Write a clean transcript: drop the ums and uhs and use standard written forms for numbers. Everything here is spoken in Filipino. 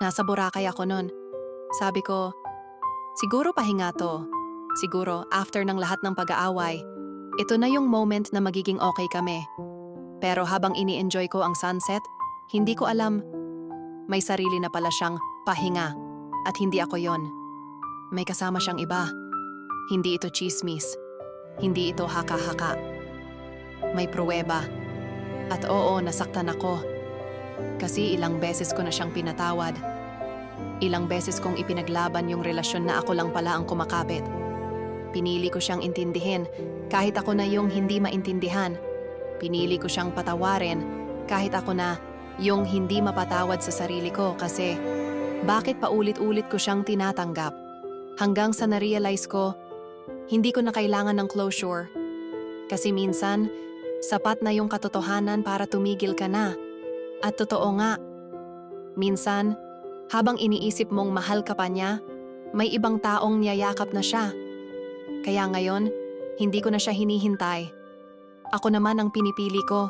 Nasa Boracay ako nun. Sabi ko, siguro pahinga to. Siguro after ng lahat ng pag-aaway, ito na yung moment na magiging okay kami. Pero habang ini-enjoy ko ang sunset, hindi ko alam, may sarili na pala siyang pahinga at hindi ako yon. May kasama siyang iba. Hindi ito chismis. Hindi ito haka-haka. May pruweba. At oo, nasaktan ako. Kasi ilang beses ko na siyang pinatawad. Ilang beses kong ipinaglaban yung relasyon na ako lang pala ang kumakapit. Pinili ko siyang intindihin kahit ako na yung hindi maintindihan. Pinili ko siyang patawarin kahit ako na yung hindi mapatawad sa sarili ko kasi bakit paulit-ulit ko siyang tinatanggap? Hanggang sa na-realize ko, hindi ko na kailangan ng closure. Kasi minsan, sapat na yung katotohanan para tumigil ka na. At totoo nga, minsan, habang iniisip mong mahal ka pa niya, may ibang taong niyayakap na siya. Kaya ngayon, hindi ko na siya hinihintay. Ako naman ang pinipili ko.